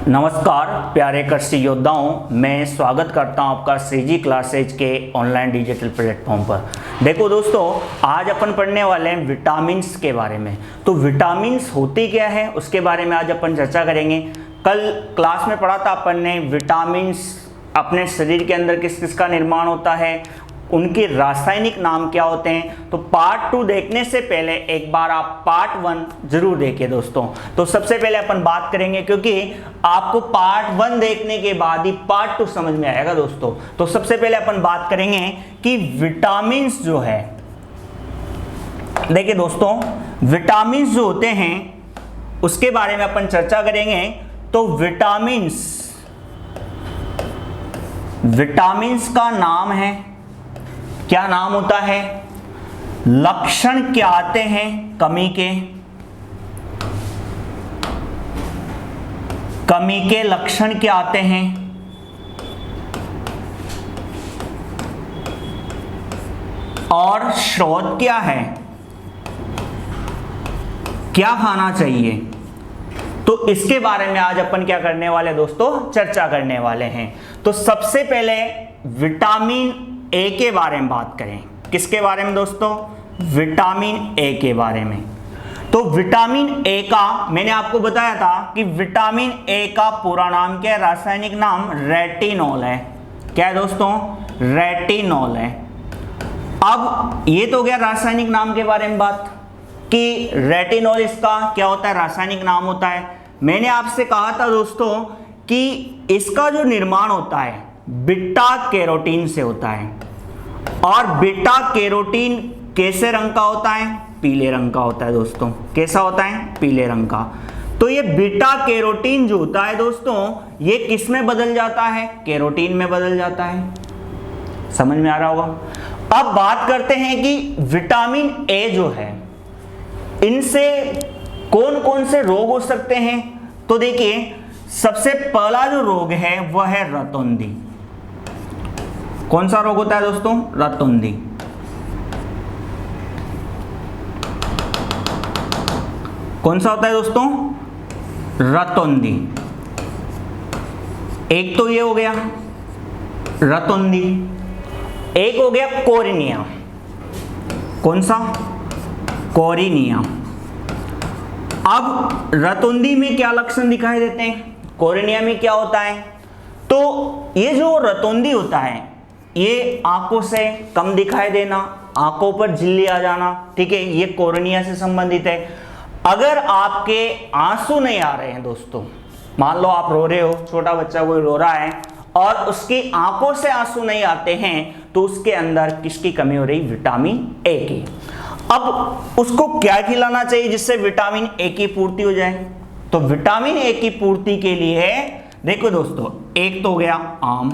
नमस्कार प्यारे कृषि योद्धाओं, मैं स्वागत करता हूं आपका श्रीजी क्लासेज के ऑनलाइन डिजिटल प्लेटफॉर्म पर। देखो दोस्तों, आज अपन पढ़ने वाले हैं विटामिन्स के बारे में। तो विटामिन्स होती क्या है उसके बारे में आज अपन चर्चा करेंगे। कल क्लास में पढ़ा था अपन ने विटामिन्स अपने शरीर के अंदर किस किस का निर्माण होता है, उनके रासायनिक नाम क्या होते हैं। तो पार्ट 2 देखने से पहले एक बार आप पार्ट 1 जरूर देखिए दोस्तों। तो सबसे पहले अपन बात करेंगे, क्योंकि आपको पार्ट 1 देखने के बाद ही पार्ट 2 समझ में आएगा दोस्तों। तो सबसे पहले अपन बात करेंगे कि विटामिन्स जो है, देखिए दोस्तों, विटामिन्स जो होते हैं उसके बारे में अपन चर्चा करेंगे। तो विटामिन्स का नाम है, क्या नाम होता है, लक्षण क्या आते हैं कमी के लक्षण क्या आते हैं, और स्रोत क्या है, क्या खाना चाहिए। तो इसके बारे में आज अपन क्या करने वाले दोस्तों, चर्चा करने वाले हैं। तो सबसे पहले विटामिन ए के बारे में बात करें। किसके बारे में दोस्तों, विटामिन ए के बारे में। तो विटामिन ए का मैंने आपको बताया था कि विटामिन ए का पूरा नाम क्या है, रासायनिक नाम रेटिनॉल है। क्या है दोस्तों, रेटिनॉल है। अब ये तो गया रासायनिक नाम के बारे में बात कि रेटिनॉल इसका क्या होता है, रासायनिक नाम होता है। मैंने आपसे कहा था दोस्तों कि इसका जो निर्माण होता है बीटा कैरोटीन से होता है, और बीटा कैरोटीन कैसे रंग का होता है, पीले रंग का होता है दोस्तों। कैसा होता है, पीले रंग का। तो ये बीटा कैरोटीन जो होता है दोस्तों, ये किस में बदल जाता है, कैरोटीन में बदल जाता है। समझ में आ रहा होगा। अब बात करते हैं कि विटामिन ए जो है, इनसे कौन कौन से रोग हो सकते हैं। तो देखिए, सबसे पहला जो रोग है वह है रतौंधी। कौन सा रोग होता है दोस्तों, रतौंधी। कौन सा होता है दोस्तों, रतौंधी। एक तो ये हो गया रतौंधी, एक हो गया कोरिनिया। कौन सा, कोरिनिया। अब रतौंधी में क्या लक्षण दिखाई देते हैं, कोरिनिया में क्या होता है। तो ये जो रतौंधी होता है, ये आंखों से कम दिखाई देना, आंखों पर झिल्ली आ जाना, ठीक है, ये कोरिनिया से संबंधित है। अगर आपके आंसू नहीं आ रहे हैं दोस्तों, मान लो आप रो रहे हो, छोटा बच्चा कोई रो रहा है और उसकी आंखों से आंसू नहीं आते हैं, तो उसके अंदर किसकी कमी हो रही, विटामिन ए की। अब उसको क्या खिलाना चाहिए जिससे विटामिन ए की पूर्ति हो जाए। तो विटामिन ए की पूर्ति के लिए देखो दोस्तों, एक तो हो गया आम।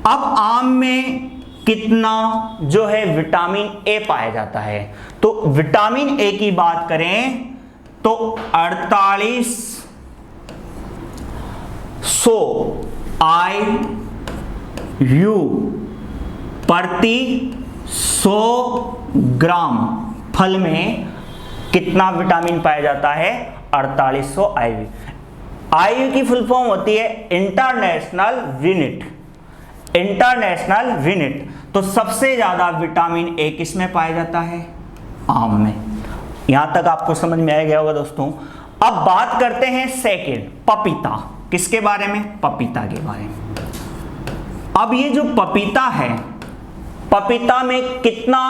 अब आम में कितना जो है विटामिन ए पाया जाता है। तो विटामिन ए की बात करें तो 4800 IU प्रति 100 ग्राम फल में कितना विटामिन पाया जाता है, 4800 IU। IU की फुल फॉर्म होती है इंटरनेशनल यूनिट। तो सबसे ज्यादा विटामिन ए किस में पाया जाता है, आम में। यहां तक आपको समझ में आ गया होगा दोस्तों। अब बात करते हैं सेकंड, पपीता। किसके बारे में, पपीता के बारे में। अब ये जो पपीता है, पपीता में कितना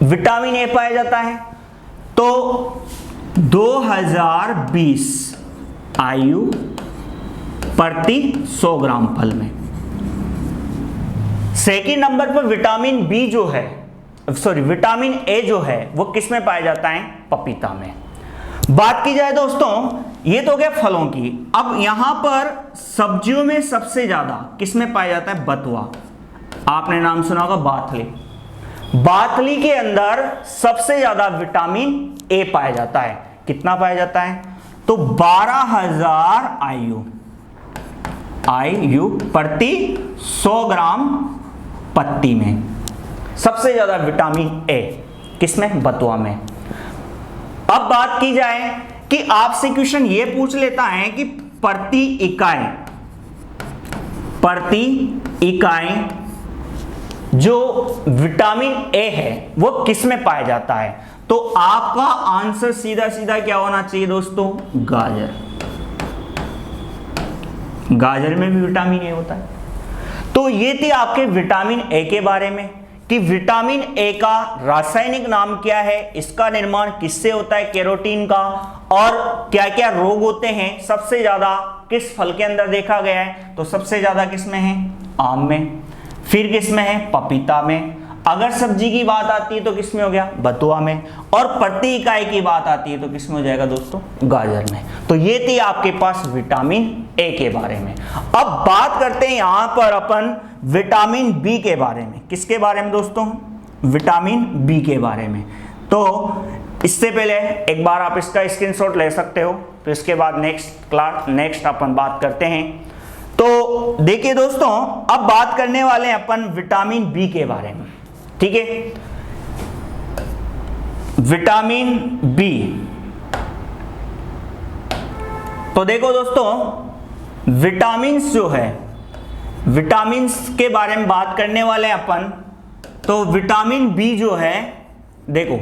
विटामिन ए पाया जाता है, तो 2020 IU प्रति 100 ग्राम फल में। सेकेंड नंबर पर विटामिन बी जो है, विटामिन ए जो है, वो किस में पाया जाता है, पपीता में। बात की जाए दोस्तों, ये तो गया फलों की। अब यहां पर सब्जियों में सबसे ज्यादा किस में पाया जाता है, बथुआ। आपने नाम सुना होगा बाथली। बाथली के अंदर सबसे ज्यादा विटामिन ए पाया जाता है। कितना पाया जाता है, तो 12000 IU प्रति 100 ग्राम पत्ती में सबसे ज्यादा विटामिन ए किसमें, बथुआ में। अब बात की जाए कि आपसे क्वेश्चन ये पूछ लेता है कि प्रति इकाई जो विटामिन ए है वो किस में पाया जाता है, तो आपका आंसर सीधा सीधा क्या होना चाहिए दोस्तों, गाजर। गाजर में भी विटामिन ए होता है। तो ये थे आपके विटामिन ए के बारे में कि विटामिन ए का रासायनिक नाम क्या है, इसका निर्माण किससे होता है, कैरोटीन का, और क्या क्या रोग होते हैं, सबसे ज्यादा किस फल के अंदर देखा गया है, तो सबसे ज्यादा किस में है, आम में, फिर किस में है, पपीता में, अगर सब्जी की बात आती है तो किस में हो गया, बथुआ में, और प्रति इकाई की बात आती है तो किस में हो जाएगा दोस्तों, गाजर में। तो ये थी आपके पास विटामिन ए के बारे में। अब बात करते हैं यहां पर अपन विटामिन बी के बारे में। किसके बारे में दोस्तों, विटामिन बी के बारे में। तो इससे पहले एक बार आप इसका स्क्रीनशॉट ले सकते हो, तो इसके बाद नेक्स्ट अपन बात करते हैं। तो देखिए दोस्तों, अब बात करने वाले हैं अपन विटामिन बी के बारे में, ठीक है। विटामिन बी, तो देखो दोस्तों, विटामिन्स जो है, विटामिन्स के बारे में बात करने वाले हैं अपन। तो विटामिन बी जो है, देखो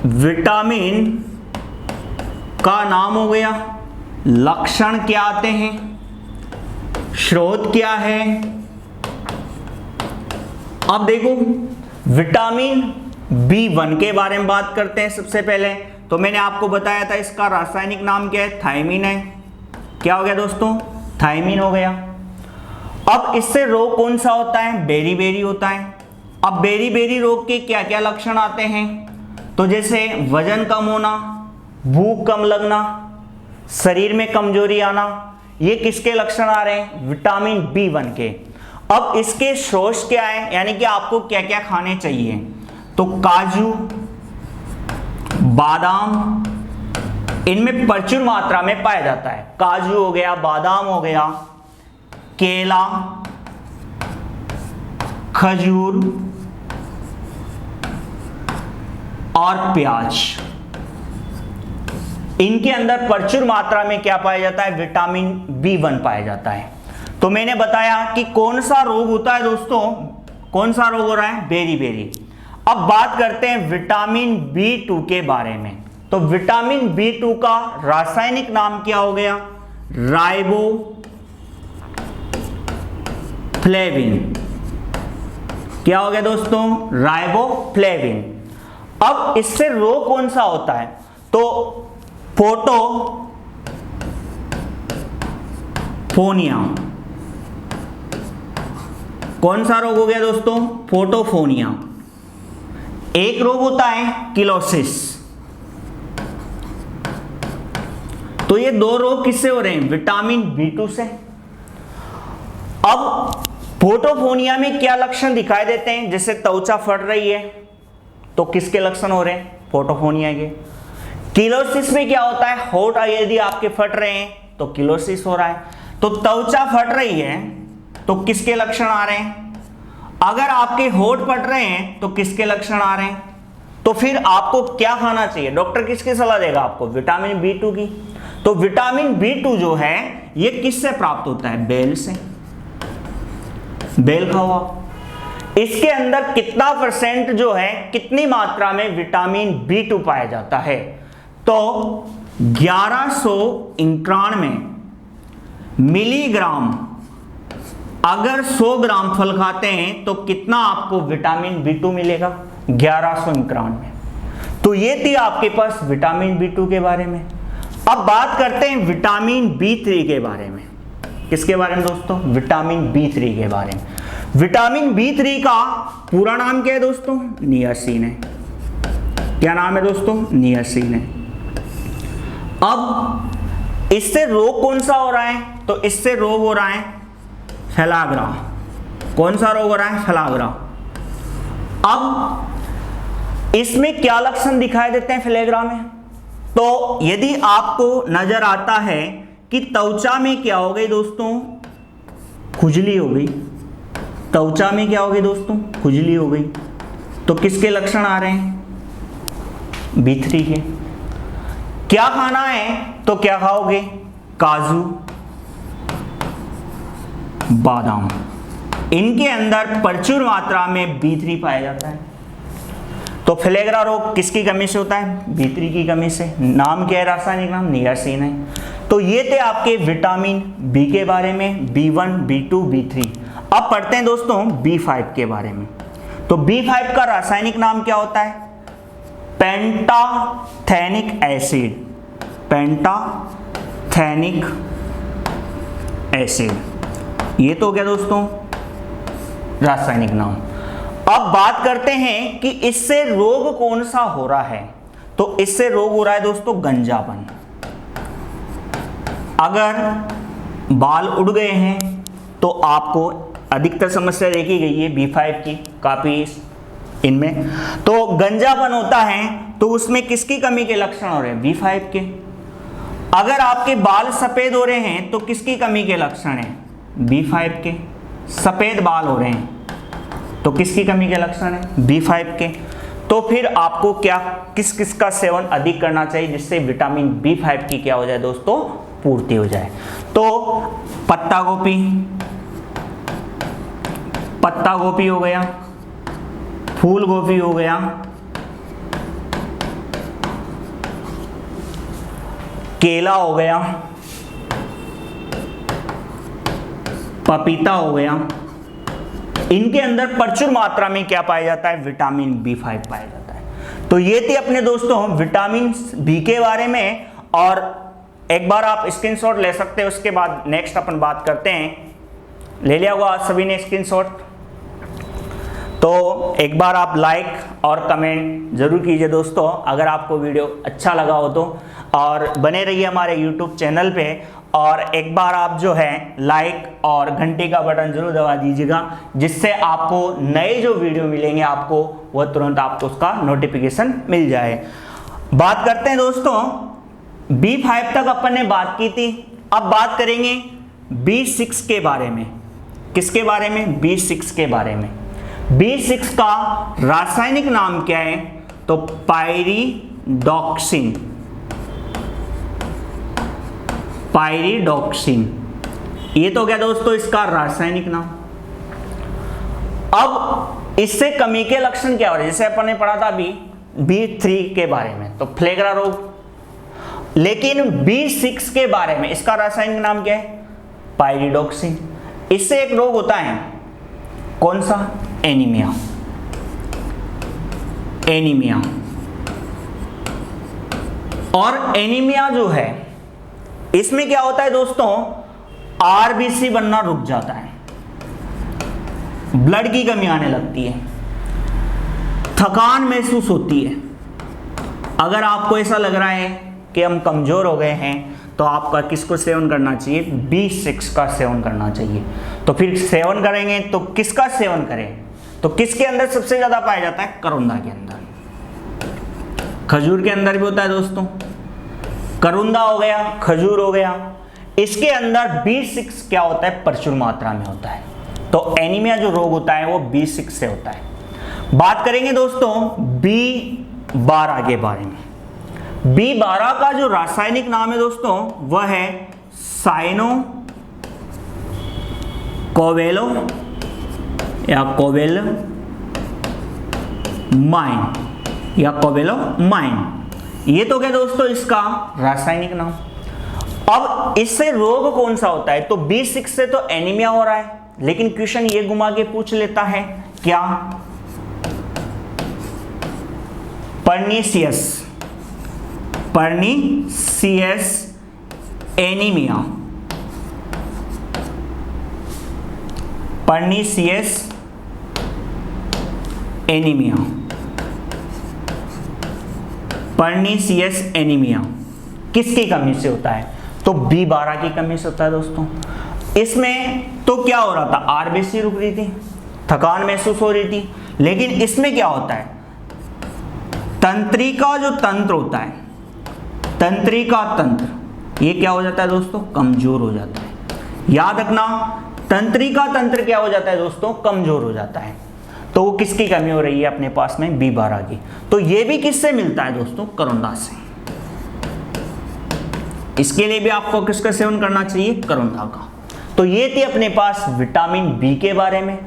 विटामिन का नाम हो गया, लक्षण क्या आते हैं, स्रोत क्या है। अब देखो विटामिन B1 के बारे में बात करते हैं। सबसे पहले तो मैंने आपको बताया था इसका रासायनिक नाम क्या है, थायमीन है। क्या हो गया दोस्तों, थायमीन हो गया। अब इससे रोग कौन सा होता है, बेरी होता है। अब बेरी रोग के क्या क्या लक्षण आते हैं, तो जैसे वजन कम होना, भूख कम लगना, शरीर में कमजोरी आना, ये किसके लक्षण आ रहे हैं, विटामिन B1 के। अब इसके स्रोत क्या है, यानी कि आपको क्या क्या खाने चाहिए, तो काजू, बादाम, इनमें प्रचुर मात्रा में पाया जाता है। काजू हो गया, बादाम हो गया, केला, खजूर और प्याज, इनके अंदर प्रचुर मात्रा में क्या पाया जाता है, विटामिन B1 पाया जाता है। तो मैंने बताया कि कौन सा रोग होता है दोस्तों, कौन सा रोग हो रहा है, बेरी। अब बात करते हैं विटामिन B2 के बारे में। तो विटामिन B2 का रासायनिक नाम क्या हो गया, राइबोफ्लेविन। क्या हो गया दोस्तों, राइबोफ्लेविन। अब इससे रोग कौन सा होता है, तो फोटोफोनिया। कौन सा रोग हो गया दोस्तों, फोटोफोनिया। एक रोग होता है किलोसिस। तो ये दो रोग किससे हो रहे हैं, विटामिन B2 से। अब फोटोफोनिया में क्या लक्षण दिखाई देते हैं, जैसे त्वचा फट रही है, तो किसके लक्षण हो रहे हैं, फोटोफोनिया के। किलोसिस में क्या होता है, होठ यदि आपके फट रहे हैं तो किलोसिस हो रहा है। तो त्वचा फट रही है तो किसके लक्षण आ रहे हैं, अगर आपके होठ फट रहे हैं तो किसके लक्षण आ रहे हैं। तो फिर आपको क्या खाना चाहिए, डॉक्टर किसकी सलाह देगा आपको, विटामिन B2 की। तो विटामिन B2 जो है ये किससे प्राप्त होता है, बेल से। बेल खाओ आप। इसके अंदर कितना % जो है, कितनी मात्रा में विटामिन B2 पाया जाता है, तो 1191 मिलीग्राम। अगर 100 ग्राम फल खाते हैं तो कितना आपको विटामिन B2 मिलेगा, 1191। तो ये थी आपके पास विटामिन B2 के बारे में। अब बात करते हैं विटामिन B3 के बारे में। किसके बारे में दोस्तों, विटामिन B3 के बारे में। विटामिन B3 का पूरा नाम क्या है दोस्तों, नियासिन है। क्या नाम है दोस्तों, नियासिन है। अब इससे रोग कौन सा हो रहा है, तो इससे रोग हो रहा है फैलाग्रा। कौन सा रोग हो रहा है, फैलाग्रा। अब इसमें क्या लक्षण दिखाई देते हैं फैलाग्रा में, तो यदि आपको नजर आता है कि त्वचा में क्या हो गई दोस्तों, खुजली हो गई। त्वचा में क्या हो गई दोस्तों, खुजली हो गई। तो किसके लक्षण आ रहे हैं? B3 के। क्या खाना है तो क्या खाओगे? काजू, बादाम। इनके अंदर प्रचुर मात्रा में B3 पाया जाता है। तो फ्लेगरा रोग किसकी कमी से होता है? B3 की कमी से। नाम क्या है? रासायनिक नाम नियासिन है। तो ये थे आपके विटामिन बी के बारे में, B1, B2, B3। अब पढ़ते हैं दोस्तों B5 के बारे में। तो B5 का रासायनिक नाम क्या होता है? Pantothenic acid. पेंटाथेनिक एसिड, ये तो हो गया दोस्तों रासायनिक नाम। अब बात करते हैं कि इससे रोग कौन सा हो रहा है। तो इससे रोग हो रहा है दोस्तों गंजापन। अगर बाल उड़ गए हैं तो आपको अधिकतर समस्या देखी गई है B5 की, काफी इनमें तो गंजापन होता है। तो उसमें किसकी कमी के लक्षण हो रहे हैं? B5 के। अगर आपके बाल सफेद हो रहे हैं तो किसकी कमी के लक्षण हैं? B5 के। सफेद बाल हो रहे हैं तो किसकी कमी के लक्षण है? B5 के। तो फिर आपको क्या किस किस का सेवन अधिक करना चाहिए जिससे विटामिन B5 की क्या हो जाए दोस्तों? पूर्ति हो जाए। तो पत्ता गोभी, पत्ता गोभी हो गया, फूल गोभी हो गया, केला हो गया, पपीता हो गया। इनके अंदर प्रचुर मात्रा में क्या पाया जाता है? विटामिन B5 पाया जाता है। तो ये थे अपने दोस्तों विटामिन बी के बारे में। और एक बार आप स्क्रीनशॉट ले सकते हैं, उसके बाद नेक्स्ट अपन बात करते हैं। ले लिया होगा सभी ने स्क्रीनशॉट? तो एक बार आप लाइक और कमेंट जरूर कीजिए दोस्तों अगर आपको वीडियो अच्छा लगा हो तो, और बने रहिए हमारे YouTube चैनल पे। और एक बार आप जो है लाइक और घंटी का बटन जरूर दबा दीजिएगा, जिससे आपको नए जो वीडियो मिलेंगे आपको वह तुरंत आपको उसका नोटिफिकेशन मिल जाए। बात करते हैं दोस्तों B5 तक अपन ने बात की थी। अब बात करेंगे B6 के बारे में। किसके बारे में? B6 के बारे में। B6 का रासायनिक नाम क्या है? तो पायरिडॉक्सिन। पायरिडॉक्सिन, ये तो क्या दोस्तों इसका रासायनिक नाम। अब इससे कमी के लक्षण क्या हो रहे हैं? जैसे अपन ने पढ़ा था B3 के बारे में, तो फ्लेगरा रोग। लेकिन B6 के बारे में इसका रासायनिक नाम क्या है? पायरिडॉक्सिन। इससे एक रोग होता है, कौन सा? एनीमिया। एनीमिया। और एनीमिया जो है इसमें क्या होता है दोस्तों? आरबीसी बनना रुक जाता है, ब्लड की कमी आने लगती है, थकान महसूस होती है। अगर आपको ऐसा लग रहा है कि हम कमजोर हो गए हैं तो आपका किसको सेवन करना चाहिए? B6 का सेवन करना चाहिए। तो फिर सेवन करेंगे तो किसका सेवन करें? तो किसके अंदर सबसे ज्यादा पाया जाता है? करोंदा के अंदर। खजूर के अंदर भी होता है दोस्तों, करोंदा हो गया, खजूर हो गया, इसके अंदर B6 क्या होता है? प्रचुर मात्रा में होता है। तो एनीमिया जो रोग होता है वो B6 से होता है। बात करेंगे दोस्तों B12 के बारे में। B12 का जो रासायनिक नाम है दोस्तों वह है साइनो कोवेलो या कोवेलोमाइन। ये तो क्या दोस्तों इसका रासायनिक नाम। अब इससे रोग कौन सा होता है? तो B6 से तो एनीमिया हो रहा है, लेकिन क्वेश्चन ये घुमा के पूछ लेता है क्या? Pernicious anaemia. Pernicious anaemia. Pernicious anaemia किसकी कमी से होता है? तो B12 की कमी से होता है दोस्तों। इसमें तो क्या हो रहा था? आरबीसी रुक रही थी, थकान महसूस हो रही थी। लेकिन इसमें क्या होता है? तंत्रिका जो तंत्र होता है, तंत्रिका तंत्र, ये क्या हो जाता है दोस्तों? कमजोर हो जाता है। याद रखना, तंत्रिका तंत्र क्या हो जाता है दोस्तों? कमजोर हो जाता है। तो वो किसकी कमी हो रही है अपने पास में, B12 की। तो ये भी किससे मिलता है दोस्तों, करोंदा से। इसके लिए भी आपको किसका सेवन करना चाहिए, करोंदा का। तो ये थी अपने पास विटामिन बी के बारे में।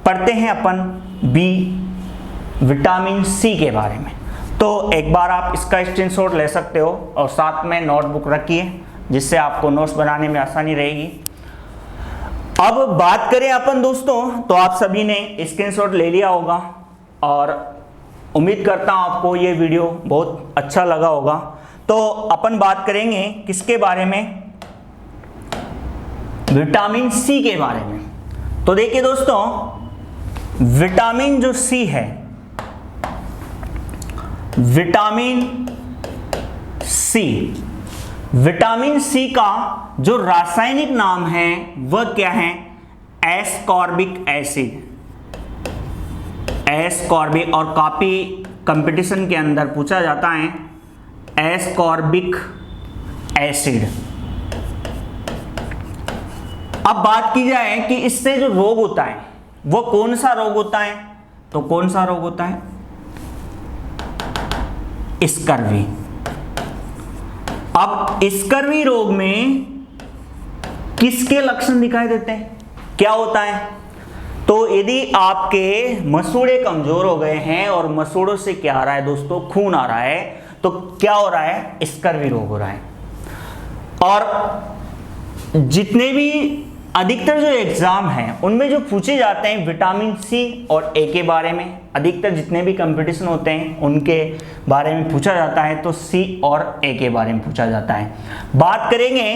पढ़ते हैं अपन विटामिन सी के बारे में। तो एक बार आप इसका स्क्रीनशॉट ले सकते हो और साथ में नोटबुक रखिए, जिससे आपको नोट्स बनाने में आसानी रहेगी। अब बात करें अपन दोस्तों, तो आप सभी ने स्क्रीनशॉट ले लिया होगा और उम्मीद करता हूं आपको ये वीडियो बहुत अच्छा लगा होगा। तो अपन बात करेंगे किसके बारे में, विटामिन सी के बारे में। तो देखिए दोस्तों, विटामिन जो सी है, विटामिन सी का जो रासायनिक नाम है वह क्या है, एस्कॉर्बिक एसिड। एस्कॉर्बिक, और काफी कंपटीशन के अंदर पूछा जाता है एस्कॉर्बिक एसिड। अब बात की जाए कि इससे जो रोग होता है वो कौन सा रोग होता है, तो कौन सा रोग होता है, स्कर्वी। अब स्कर्वी रोग में किसके लक्षण दिखाई देते हैं, क्या होता है, तो यदि आपके मसूड़े कमजोर हो गए हैं और मसूड़ों से क्या आ रहा है दोस्तों, खून आ रहा है, तो क्या हो रहा है, स्कर्वी रोग हो रहा है। और जितने भी अधिकतर जो एग्जाम हैं उनमें जो पूछे जाते हैं विटामिन सी और ए के बारे में, अधिकतर जितने भी कंपटीशन होते हैं उनके बारे में पूछा जाता है, तो सी और ए के बारे में पूछा जाता है। बात करेंगे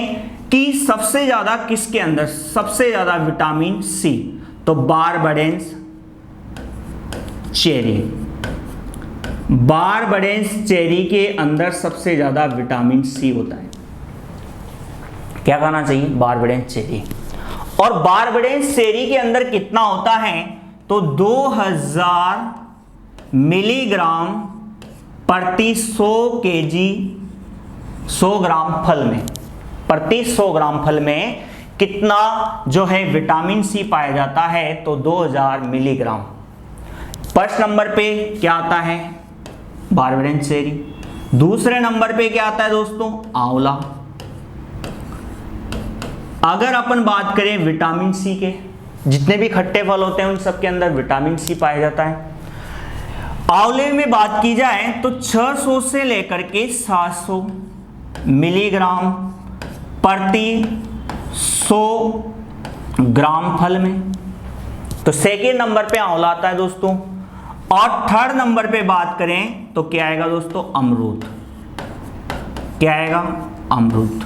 कि सबसे ज्यादा किसके अंदर, सबसे ज्यादा विटामिन सी, तो बारबडेंस चेरी। बारबडेंस चेरी के अंदर सबसे ज्यादा विटामिन सी होता है। क्या कहना चाहिए, बारबडेंस चेरी। और बारबडेंस चेरी के अंदर कितना होता है, तो 2000 मिलीग्राम प्रति 100 केजी 100 ग्राम फल में, प्रति 100 ग्राम फल में कितना जो है विटामिन सी पाया जाता है, तो 2000 मिलीग्राम। फर्स्ट नंबर पे क्या आता है, बारबडेंस चेरी। दूसरे नंबर पे क्या आता है दोस्तों, आंवला। अगर अपन बात करें विटामिन सी के, जितने भी खट्टे फल होते हैं उन सब के अंदर विटामिन सी पाया जाता है। आंवले में बात की जाए तो 600 से लेकर के 700 मिलीग्राम प्रति 100 ग्राम फल में, तो सेकेंड नंबर पे आंवला आता है दोस्तों। और थर्ड नंबर पे बात करें तो क्या आएगा दोस्तों, अमरूद। क्या आएगा, अमरूद।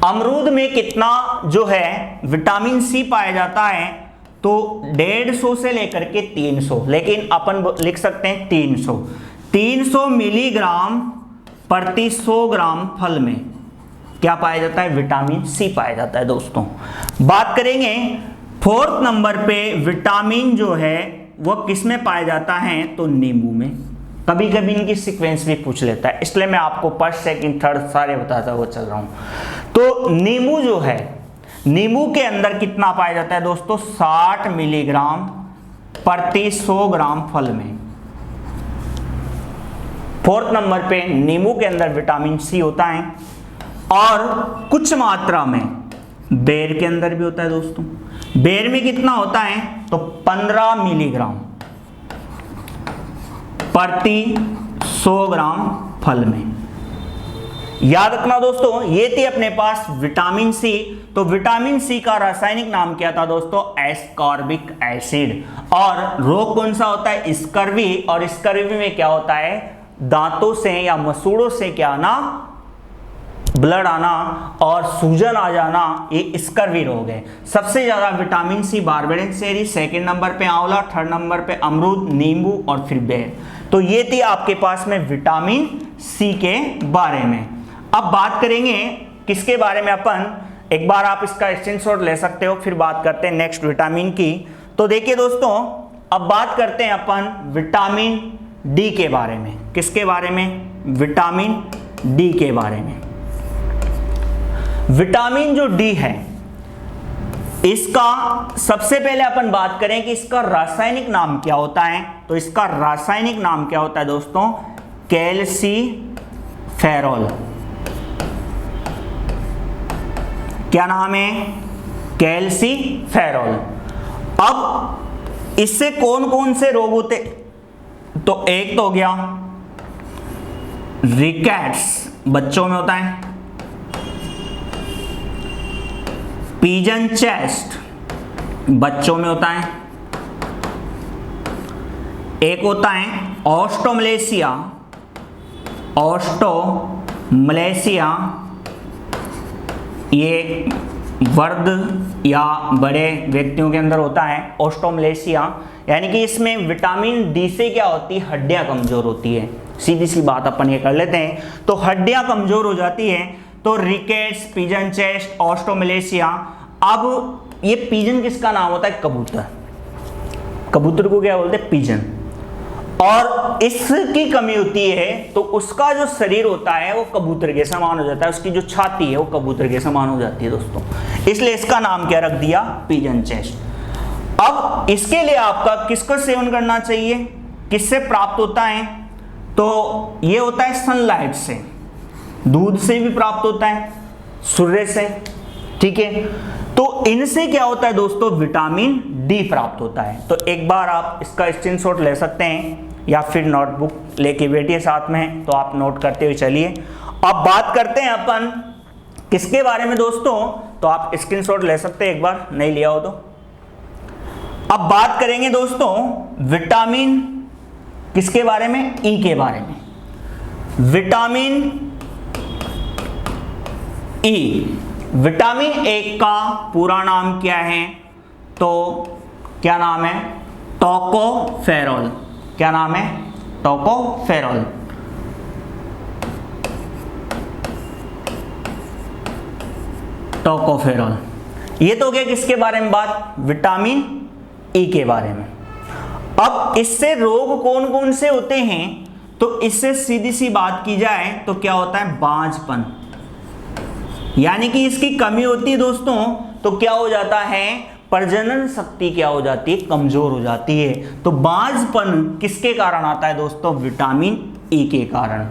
अमरूद में कितना जो है विटामिन सी पाया जाता है, तो 150 से लेकर के 300, लेकिन अपन लिख सकते हैं 300 मिलीग्राम प्रति 100 ग्राम फल में क्या पाया जाता है, विटामिन सी पाया जाता है दोस्तों। बात करेंगे फोर्थ नंबर पे विटामिन जो है वह किस में पाया जाता है, तो नींबू में। कभी कभी इनकी सीक्वेंस भी पूछ लेता है, इसलिए मैं आपको फर्स्ट सेकंड थर्ड सारे बताता हुआ चल रहा हूं। तो नींबू जो है, नींबू के अंदर कितना पाया जाता है दोस्तों, 60 मिलीग्राम प्रति 100 ग्राम फल में। फोर्थ नंबर पे नींबू के अंदर विटामिन सी होता है। और कुछ मात्रा में बेर के अंदर भी होता है दोस्तों। बेर में कितना होता है, तो 15 मिलीग्राम प्रति 100 ग्राम फल में। याद रखना दोस्तों, ये थी अपने पास विटामिन सी। तो विटामिन सी का रासायनिक नाम क्या था दोस्तों, एस्कॉर्बिक एसिड। और रोग कौन सा होता है, स्कर्वी। और स्कर्वी में क्या होता है, दांतों से या मसूड़ों से क्या आना, ब्लड आना और सूजन आ जाना, ये स्कर्वी रोग है। सबसे ज्यादा विटामिन सी बारबडेंस चेरी, सेकंड नंबर पे आंवला, थर्ड नंबर पे अमरूद, नींबू और फिर बेर। तो ये थी आपके पास में विटामिन सी के बारे में। अब बात करेंगे किसके बारे में अपन, एक बार आप इसका स्क्रीनशॉट ले सकते हो, फिर बात करते हैं नेक्स्ट विटामिन की। तो देखिए दोस्तों, अब बात करते हैं अपन विटामिन डी के बारे में। किसके बारे में, विटामिन डी के बारे में। विटामिन जो डी है इसका सबसे पहले अपन बात करें कि इसका रासायनिक नाम क्या होता है, तो इसका रासायनिक नाम क्या होता है दोस्तों, कैल्सीफेरॉल। क्या नाम है, कैल्सीफेरॉल। अब इससे कौन कौन से रोग होते, तो एक तो हो गया रिकेट्स, बच्चों में होता है, पिजन चेस्ट बच्चों में होता है, एक होता है ऑस्टोमलेशिया, ऑस्टोमलेशिया ये वर्ध या बड़े व्यक्तियों के अंदर होता है ऑस्टोमलेशिया, यानी कि इसमें विटामिन डी से क्या होती है, हड्डियां कमजोर होती है। सीधी सी बात अपन ये कर लेते हैं, तो हड्डियां कमजोर हो जाती है, तो रिकेट्स, पिजन चेस्ट, ऑस्टोमलेशिया। अब ये पिजन किसका नाम होता है, कबूतर, कबूतर को क्या बोलते हैं, पिजन। और इसकी कमी होती है तो उसका जो शरीर होता है वो कबूतर के समान हो जाता है, उसकी जो छाती है वो कबूतर के समान हो जाती है दोस्तों, इसलिए इसका नाम क्या रख दिया, पिजन चेस्ट। अब इसके लिए आपका किसका सेवन करना चाहिए, किससे प्राप्त होता है, तो ये होता है सनलाइट से, दूध से भी प्राप्त होता है, सूर्य से, ठीक है। तो इनसे क्या होता है दोस्तों, विटामिन डी प्राप्त होता है। तो एक बार आप इसका स्क्रीनशॉट ले सकते हैं या फिर नोटबुक लेके बैठिए साथ में, तो आप नोट करते हुए चलिए। अब बात करते हैं अपन किसके बारे में दोस्तों, तो आप स्क्रीनशॉट ले सकते हैं एक बार, नहीं लिया हो तो। अब बात करेंगे दोस्तों विटामिन किसके बारे में, ई के बारे में। विटामिन ई, विटामिन ए का पूरा नाम क्या है, तो क्या नाम है, टोकोफेरॉल। क्या नाम है, टोकोफेरॉल। टोकोफेरॉल। ये तो हो गया किसके बारे में बात, विटामिन ई के बारे में। अब इससे रोग कौन कौन से होते हैं, तो इससे सीधी सी बात की जाए तो क्या होता है, बांझपन, यानी कि इसकी कमी होती है दोस्तों, तो क्या हो जाता है, प्रजनन शक्ति क्या हो जाती है, कमजोर हो जाती है। तो बांझपन किसके कारण आता है दोस्तों, विटामिन ई के कारण।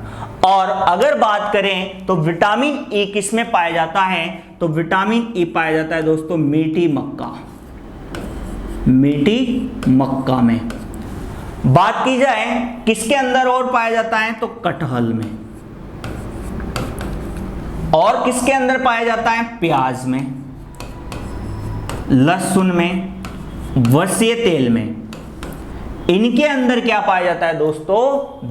और अगर बात करें तो विटामिन ई किस में पाया जाता है, तो विटामिन ई पाया जाता है दोस्तों मीठी मक्का, मीठी मक्का में। बात की जाए किसके अंदर और पाया जाता है, तो कटहल में। और किसके अंदर पाया जाता है, प्याज में, लहसुन में, वसीय तेल में। इनके अंदर क्या पाया जाता है दोस्तों,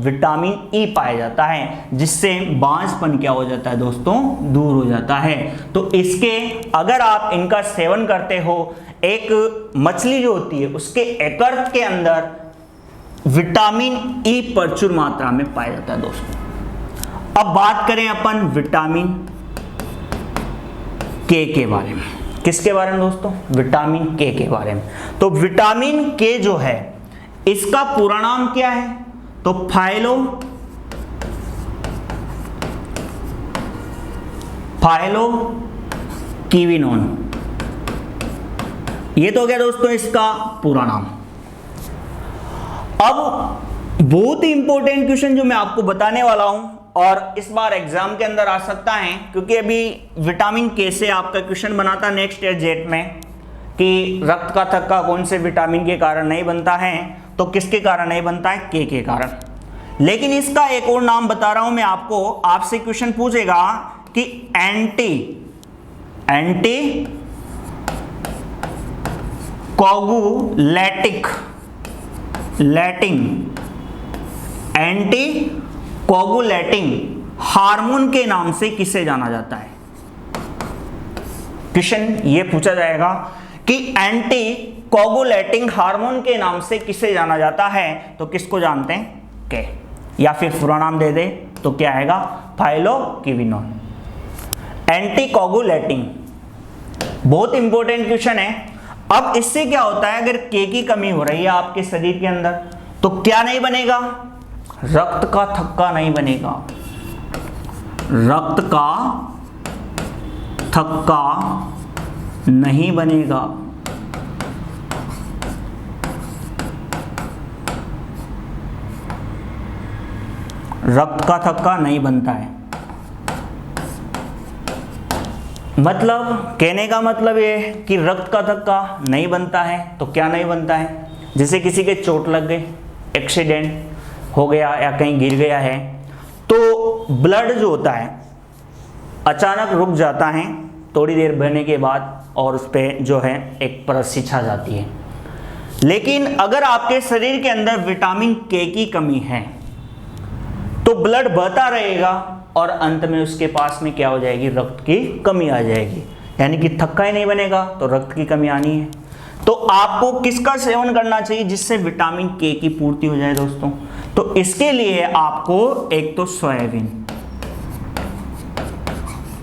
विटामिन ई पाया जाता है, जिससे बांझपन क्या हो जाता है दोस्तों, दूर हो जाता है। तो इसके अगर आप इनका सेवन करते हो, एक मछली जो होती है उसके यकृत के अंदर विटामिन ई प्रचुर मात्रा में पाया जाता है दोस्तों। अब बात करें अपन विटामिन के बारे में, किसके बारे में दोस्तों, विटामिन के बारे में। तो विटामिन के जो है इसका पूरा नाम क्या है, तो फाइलोक्विनोन। ये तो हो गया दोस्तों इसका पूरा नाम। अब बहुत ही इंपॉर्टेंट क्वेश्चन जो मैं आपको बताने वाला हूं, और इस बार एग्जाम के अंदर आ सकता है, क्योंकि अभी विटामिन के से आपका क्वेश्चन बनाता नेक्स्ट ईयर जेट में कि रक्त का थक्का कौन से विटामिन के कारण नहीं बनता है, तो किसके कारण नहीं बनता है, के कारण। लेकिन इसका एक और नाम बता रहा हूं मैं आपको, आपसे क्वेश्चन पूछेगा कि एंटी कोगुलेटिंग हार्मोन के नाम से किसे जाना जाता है। क्वेश्चन ये पूछा जाएगा कि एंटी कोगुलेटिंग हार्मोन के नाम से किसे जाना जाता है, तो किसको जानते हैं, के, या फिर पूरा नाम दे दे तो क्या आएगा, फाइलोक्विनोन। एंटी कोगुलेटिंग बहुत इंपॉर्टेंट क्वेश्चन है। अब इससे क्या होता है, अगर के की कमी हो रही है आपके शरीर के अंदर, तो क्या नहीं बनेगा, रक्त का थक्का नहीं बनेगा, रक्त का थक्का नहीं बनेगा। रक्त का थक्का नहीं बनता है। मतलब कहने का मतलब ये है कि रक्त का थक्का नहीं बनता है। तो क्या नहीं बनता है? जैसे किसी के चोट लग गई, एक्सीडेंट हो गया या कहीं गिर गया है, तो ब्लड जो होता है अचानक रुक जाता है थोड़ी देर बहने के बाद, और उस पर जो है एक परत सी छा जाती है। लेकिन अगर आपके शरीर के अंदर विटामिन के की कमी है तो ब्लड बहता रहेगा और अंत में उसके पास में क्या हो जाएगी? रक्त की कमी आ जाएगी, यानी कि थक्का ही नहीं बनेगा तो रक्त की कमी आनी है। तो आपको किसका सेवन करना चाहिए जिससे विटामिन के की पूर्ति हो जाए दोस्तों? तो इसके लिए आपको एक तो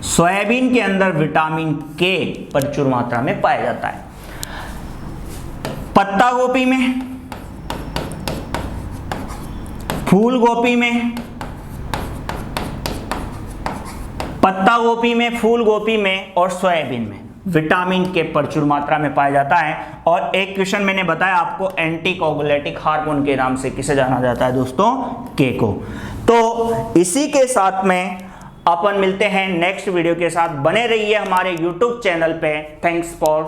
सोयाबीन के अंदर विटामिन के प्रचुर मात्रा में पाया जाता है। पत्ता गोभी में, फूल गोभी में, पत्ता गोभी में, फूल गोभी में और सोयाबीन में विटामिन के प्रचुर मात्रा में पाया जाता है। और एक क्वेश्चन मैंने बताया आपको, एंटीकोगुलेटिक हार्मोन के नाम से किसे जाना जाता है दोस्तों? के को। तो इसी के साथ में अपन मिलते हैं नेक्स्ट वीडियो के साथ। बने रहिए हमारे YouTube चैनल पे। Thanks for